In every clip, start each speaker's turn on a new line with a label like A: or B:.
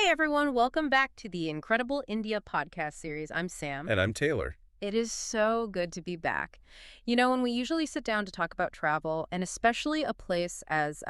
A: everyone, welcome back to the Incredible India podcast series. I'm Sam.
B: And I'm Taylor.
A: It is so good to be back. When we usually sit down to talk about travel, and especially a place as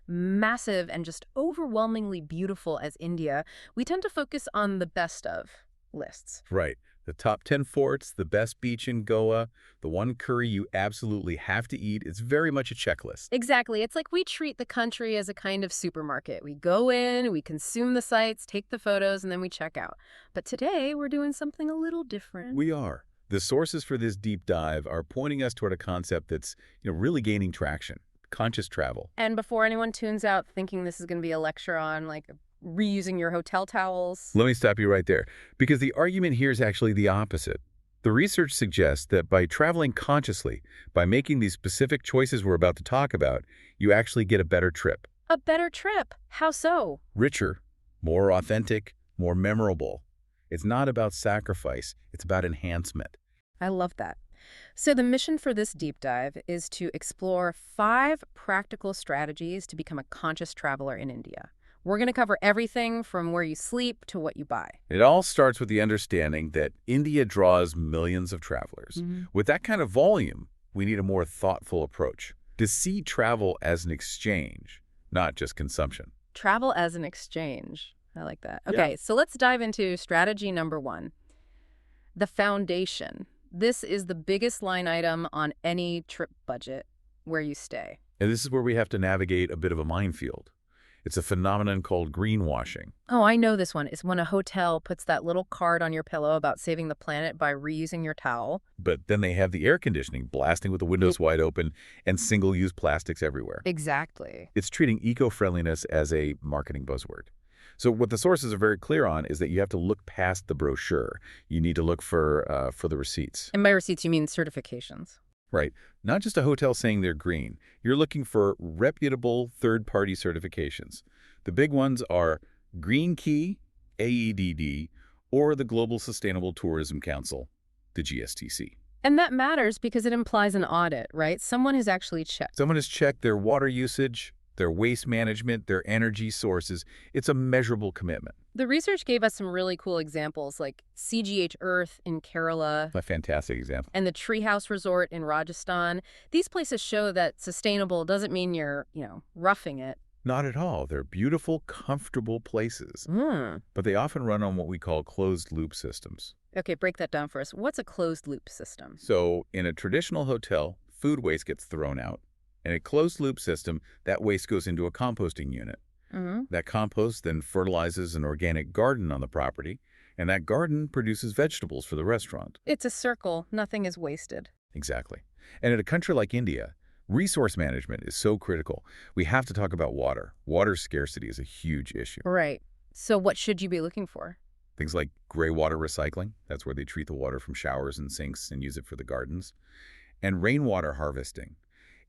A: massive and just overwhelmingly beautiful as India, we tend to focus on the best of lists.
B: Right. The top 10 forts, the best beach in Goa, the one curry you absolutely have to eat. It's very much a checklist.
A: Exactly. It's like we treat the country as a kind of supermarket. We go in, we consume the sights, take the photos, and then we check out. But today, we're doing something a little different.
B: We are. The sources for this deep dive are pointing us toward a concept that's, really gaining traction. Conscious travel.
A: And before anyone tunes out thinking this is going to be a lecture on, reusing your hotel towels.
B: Let me stop you right there, because the argument here is actually the opposite. The research suggests that by traveling consciously, by making these specific choices we're about to talk about, you actually get a better trip.
A: A better trip? How so?
B: Richer, more authentic, more memorable. It's not about sacrifice, it's about enhancement.
A: I love that. So the mission for this deep dive is to explore 5 practical strategies to become a conscious traveler in India. We're going to cover everything from where you sleep to what you buy.
B: It all starts with the understanding that India draws millions of travelers. With that kind of volume, we need a more thoughtful approach to see travel as an exchange, not just consumption.
A: Travel as an exchange. I like that. Okay, So let's dive into strategy number 1. The foundation. This is the biggest line item on any trip budget, where you stay.
B: And this is where we have to navigate a bit of a minefield. It's a phenomenon called greenwashing.
A: Oh, I know this one. It's when a hotel puts that little card on your pillow about saving the planet by reusing your towel.
B: But then they have the air conditioning blasting with the windows wide open and single-use plastics everywhere.
A: Exactly.
B: It's treating eco-friendliness as a marketing buzzword. So what the sources are very clear on is that you have to look past the brochure. You need to look for the receipts.
A: And by receipts, you mean certifications.
B: Right. Not just a hotel saying they're green. You're looking for reputable third-party certifications. The big ones are Green Key, AEDD, or the Global Sustainable Tourism Council, the GSTC.
A: And that matters because it implies an audit, right? Someone has actually checked.
B: Someone has checked their water usage, their waste management, their energy sources. It's a measurable commitment.
A: The research gave us some really cool examples like CGH Earth in Kerala.
B: A fantastic example.
A: And the Treehouse Resort in Rajasthan. These places show that sustainable doesn't mean you're, roughing it.
B: Not at all. They're beautiful, comfortable places. But they often run on what we call closed-loop systems.
A: Okay, break that down for us. What's a closed-loop system?
B: So in a traditional hotel, food waste gets thrown out. In a closed-loop system, that waste goes into a composting unit. That compost then fertilizes an organic garden on the property, and that garden produces vegetables for the restaurant.
A: It's a circle. Nothing is wasted.
B: Exactly. And in a country like India, resource management is so critical. We have to talk about water. Water scarcity is a huge issue.
A: Right. So what should you be looking for?
B: Things like gray water recycling. That's where they treat the water from showers and sinks and use it for the gardens. And rainwater harvesting.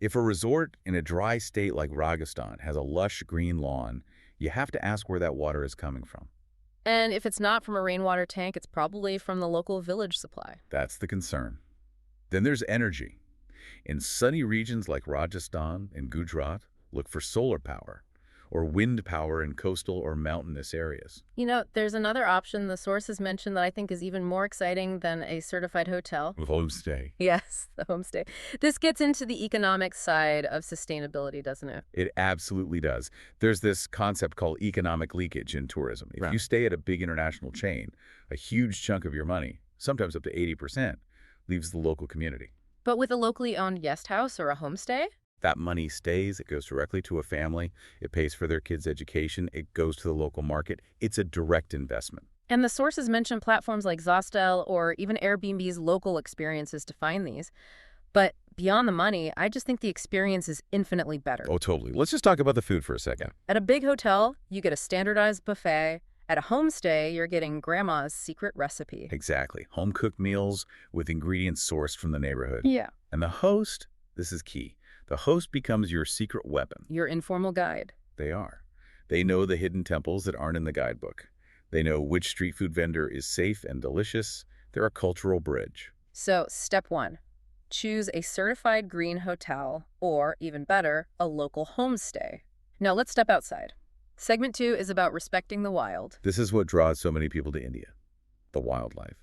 B: If a resort in a dry state like Rajasthan has a lush green lawn, you have to ask where that water is coming from.
A: And if it's not from a rainwater tank, it's probably from the local village supply.
B: That's the concern. Then there's energy. In sunny regions like Rajasthan and Gujarat, look for solar power or wind power in coastal or mountainous areas.
A: There's another option the sources mentioned that I think is even more exciting than a certified hotel.
B: Homestay.
A: Yes, the homestay. This gets into the economic side of sustainability, doesn't it?
B: It absolutely does. There's this concept called economic leakage in tourism. If you stay at a big international chain, a huge chunk of your money, sometimes up to 80%, leaves the local community.
A: But with a locally owned guest house or a homestay?
B: That money stays. It goes directly to a family. It pays for their kids' education. It goes to the local market. It's a direct investment.
A: And the sources mention platforms like Zostel or even Airbnb's local experiences to find these. But beyond the money, I just think the experience is infinitely better.
B: Oh, totally. Let's just talk about the food for a second.
A: At a big hotel, you get a standardized buffet. At a homestay, you're getting grandma's secret recipe.
B: Exactly. Home-cooked meals with ingredients sourced from the neighborhood.
A: Yeah.
B: And the host, this is key. The host becomes your secret weapon.
A: Your informal guide.
B: They are. They know the hidden temples that aren't in the guidebook. They know which street food vendor is safe and delicious. They're a cultural bridge.
A: So, step 1. Choose a certified green hotel or, even better, a local homestay. Now, let's step outside. Segment 2 is about respecting the wild.
B: This is what draws so many people to India. The wildlife.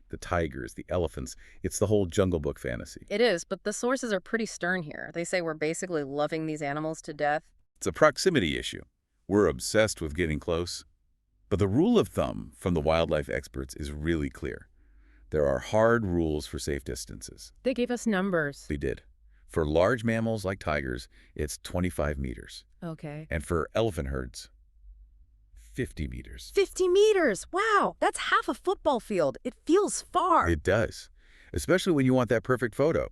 B: The tigers, the elephants. It's the whole Jungle Book fantasy.
A: It is, but the sources are pretty stern here. They say we're basically loving these animals to death.
B: It's a proximity issue. We're obsessed with getting close. But the rule of thumb from the wildlife experts is really clear. There are hard rules for safe distances.
A: They gave us numbers.
B: They did. For large mammals like tigers, it's 25 meters.
A: Okay.
B: And for elephant herds, 50 meters.
A: 50 meters! Wow, that's half a football field. It feels far.
B: It does, especially when you want that perfect photo.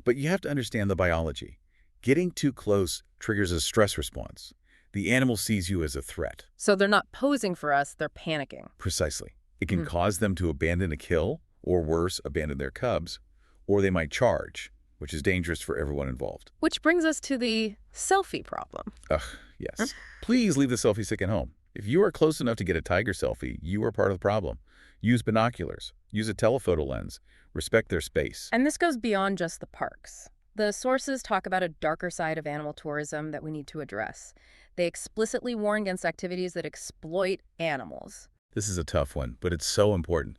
B: But you have to understand the biology. Getting too close triggers a stress response. The animal sees you as a threat.
A: So they're not posing for us, they're panicking.
B: Precisely. It can cause them to abandon a kill, or worse, abandon their cubs, or they might charge, which is dangerous for everyone involved.
A: Which brings us to the selfie problem.
B: Ugh, yes. Please leave the selfie stick at home. If you are close enough to get a tiger selfie, you are part of the problem. Use binoculars. Use a telephoto lens. Respect their space.
A: And this goes beyond just the parks. The sources talk about a darker side of animal tourism that we need to address. They explicitly warn against activities that exploit animals.
B: This is a tough one, but it's so important.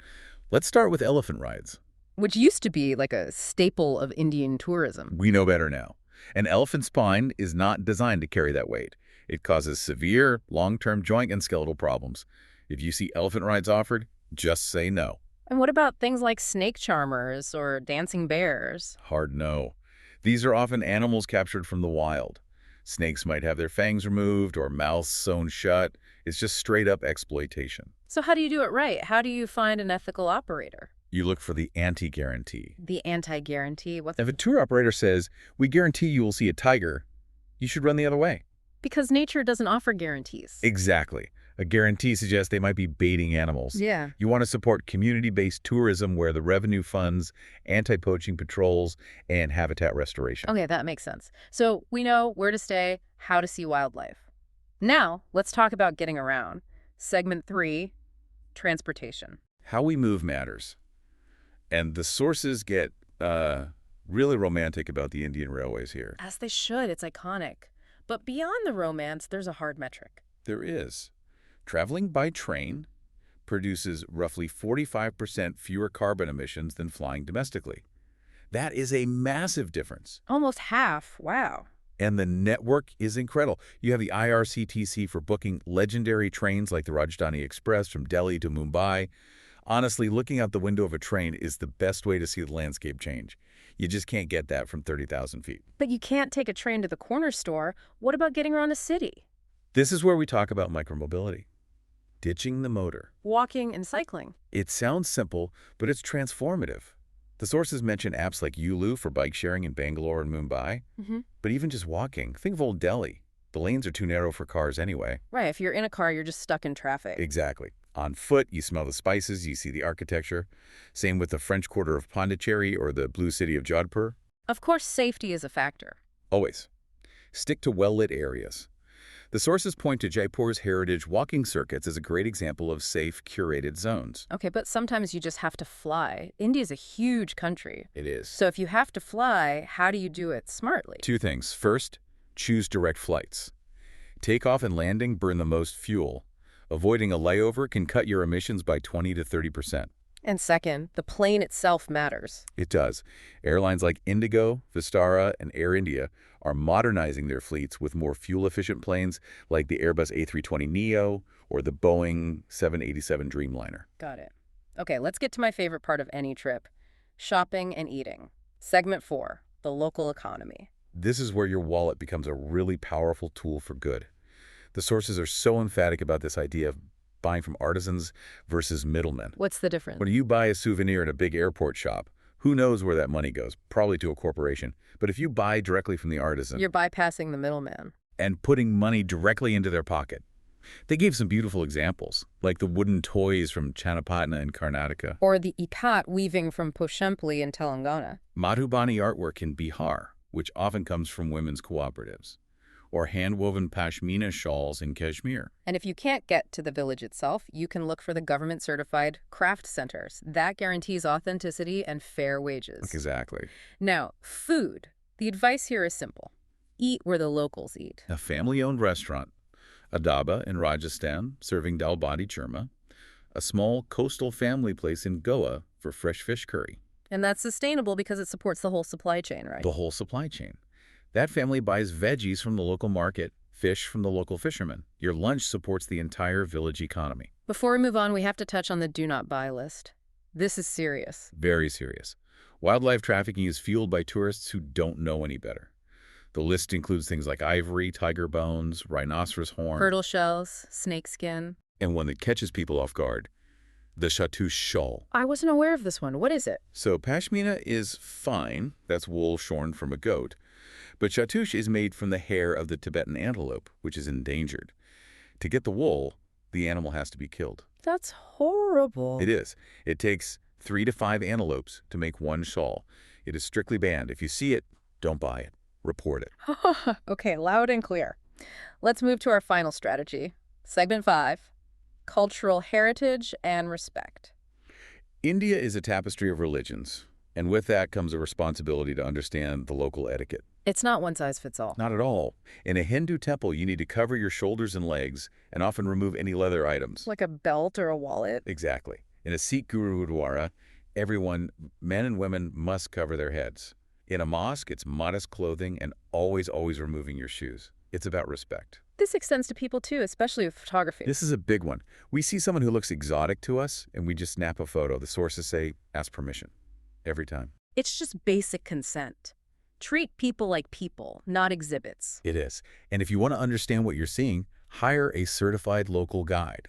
B: Let's start with elephant rides.
A: Which used to be like a staple of Indian tourism.
B: We know better now. An elephant spine is not designed to carry that weight. It causes severe, long-term joint and skeletal problems. If you see elephant rides offered, just say no.
A: And what about things like snake charmers or dancing bears?
B: Hard no. These are often animals captured from the wild. Snakes might have their fangs removed or mouths sewn shut. It's just straight-up exploitation.
A: So how do you do it right? How do you find an ethical operator?
B: You look for the anti-guarantee.
A: The anti-guarantee? What's
B: If a tour operator says, "We guarantee you will see a tiger," you should run the other way.
A: Because nature doesn't offer guarantees.
B: Exactly. A guarantee suggests they might be baiting animals.
A: Yeah.
B: You want to support community-based tourism where the revenue funds anti-poaching patrols and habitat restoration.
A: Okay, that makes sense. So we know where to stay, how to see wildlife. Now, let's talk about getting around. Segment 3, transportation.
B: How we move matters. And the sources get really romantic about the Indian railways here.
A: As they should, it's iconic. But beyond the romance, there's a hard metric.
B: There is. Traveling by train produces roughly 45% fewer carbon emissions than flying domestically. That is a massive difference.
A: Almost half, wow.
B: And the network is incredible. You have the IRCTC for booking legendary trains like the Rajdhani Express from Delhi to Mumbai. Honestly, looking out the window of a train is the best way to see the landscape change. You just can't get that from 30,000 feet.
A: But you can't take a train to the corner store. What about getting around a city?
B: This is where we talk about micromobility. Ditching the motor.
A: Walking and cycling.
B: It sounds simple, but it's transformative. The sources mention apps like Yulu for bike sharing in Bangalore and Mumbai. But even just walking, think of old Delhi. The lanes are too narrow for cars anyway.
A: Right, if you're in a car, you're just stuck in traffic.
B: Exactly. On foot, you smell the spices, you see the architecture. Same with the French Quarter of Pondicherry or the blue city of Jodhpur.
A: Of course, safety is a factor.
B: Always. Stick to well-lit areas. The sources point to Jaipur's heritage walking circuits as a great example of safe, curated zones.
A: Okay, but sometimes you just have to fly. India's a huge country.
B: It is.
A: So if you have to fly, how do you do it smartly?
B: Two things. First, choose direct flights. Takeoff and landing burn the most fuel. Avoiding a layover can cut your emissions by 20 to 30%.
A: And second, the plane itself matters.
B: It does. Airlines like Indigo, Vistara, and Air India are modernizing their fleets with more fuel-efficient planes like the Airbus A320neo or the Boeing 787 Dreamliner.
A: Got it. Okay, let's get to my favorite part of any trip, shopping and eating. Segment 4, the local economy.
B: This is where your wallet becomes a really powerful tool for good. The sources are so emphatic about this idea of buying from artisans versus middlemen.
A: What's the difference?
B: When you buy a souvenir in a big airport shop, who knows where that money goes? Probably to a corporation. But if you buy directly from the artisan
A: You're bypassing the middleman.
B: and putting money directly into their pocket. They gave some beautiful examples, like the wooden toys from Channapatna in Karnataka,
A: Or the ikat weaving from Possibly in Telangana.
B: Madhubani artwork in Bihar, which often comes from women's cooperatives, or hand-woven pashmina shawls in Kashmir.
A: And if you can't get to the village itself, you can look for the government-certified craft centers. That guarantees authenticity and fair wages.
B: Exactly.
A: Now, food. The advice here is simple. Eat where the locals eat.
B: A family-owned restaurant, A dhaba in Rajasthan serving dal bati churma. A small coastal family place in Goa for fresh fish curry.
A: And that's sustainable because it supports the whole supply chain, right?
B: The whole supply chain. That family buys veggies from the local market, fish from the local fishermen. Your lunch supports the entire village economy.
A: Before we move on, we have to touch on the do not buy list. This is serious.
B: Very serious. Wildlife trafficking is fueled by tourists who don't know any better. The list includes things like ivory, tiger bones, rhinoceros horn.
A: Turtle shells, snake skin.
B: And one that catches people off guard, the Chatouche shawl.
A: I wasn't aware of this one. What is it?
B: So pashmina is fine, that's wool shorn from a goat, but Chatouche is made from the hair of the Tibetan antelope, which is endangered. To get the wool, the animal has to be killed.
A: That's horrible.
B: It is. It takes 3 to 5 antelopes to make one shawl. It is strictly banned. If you see it, don't buy it. Report it.
A: Okay, loud and clear. Let's move to our final strategy. Segment 5. Cultural heritage and respect.
B: India is a tapestry of religions, and with that comes a responsibility to understand the local etiquette.
A: It's not one size fits all.
B: Not at all. In a Hindu temple, you need to cover your shoulders and legs and often remove any leather items.
A: Like a belt or a wallet.
B: Exactly. In a Sikh Gurudwara, everyone, men and women, must cover their heads. In a mosque, it's modest clothing and always removing your shoes. It's about respect.
A: This extends to people too, especially with photography.
B: This is a big one. We see someone who looks exotic to us, and we just snap a photo. The sources say, ask permission. Every time.
A: It's just basic consent. Treat people like people, not exhibits.
B: It is. And if you want to understand what you're seeing, hire a certified local guide.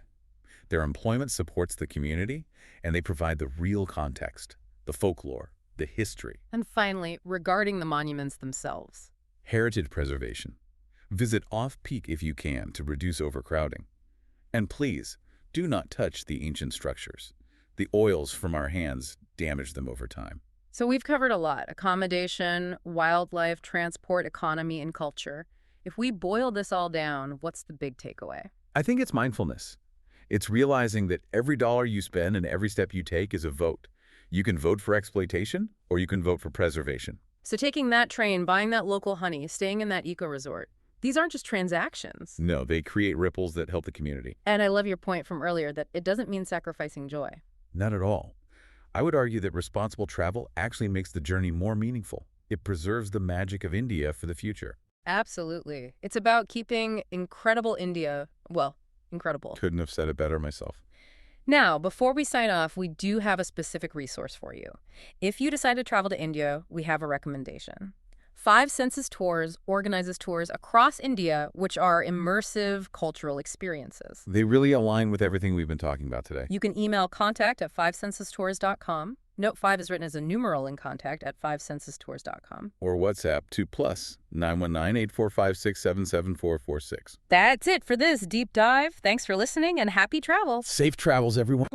B: Their employment supports the community, and they provide the real context, the folklore, the history.
A: And finally, regarding the monuments themselves.
B: Heritage preservation. Visit off-peak if you can to reduce overcrowding. And please, do not touch the ancient structures. The oils from our hands damage them over time.
A: So we've covered a lot: accommodation, wildlife, transport, economy, and culture. If we boil this all down, what's the big takeaway?
B: I think it's mindfulness. It's realizing that every dollar you spend and every step you take is a vote. You can vote for exploitation, or you can vote for preservation.
A: So taking that train, buying that local honey, staying in that eco-resort, these aren't just transactions.
B: No, they create ripples that help the community.
A: And I love your point from earlier that it doesn't mean sacrificing joy.
B: Not at all. I would argue that responsible travel actually makes the journey more meaningful. It preserves the magic of India for the future.
A: Absolutely. It's about keeping incredible India, well, incredible.
B: Couldn't have said it better myself.
A: Now, before we sign off, we do have a specific resource for you. If you decide to travel to India, we have a recommendation. 5 Senses Tours organizes tours across India, which are immersive cultural experiences.
B: They really align with everything we've been talking about today.
A: You can email contact@fivesensestours.com. Note 5 is written as a numeral in contact at fivesensestours.com.
B: Or WhatsApp to +919-8456-77446.
A: That's it for this deep dive. Thanks for listening and happy travels.
B: Safe travels, everyone.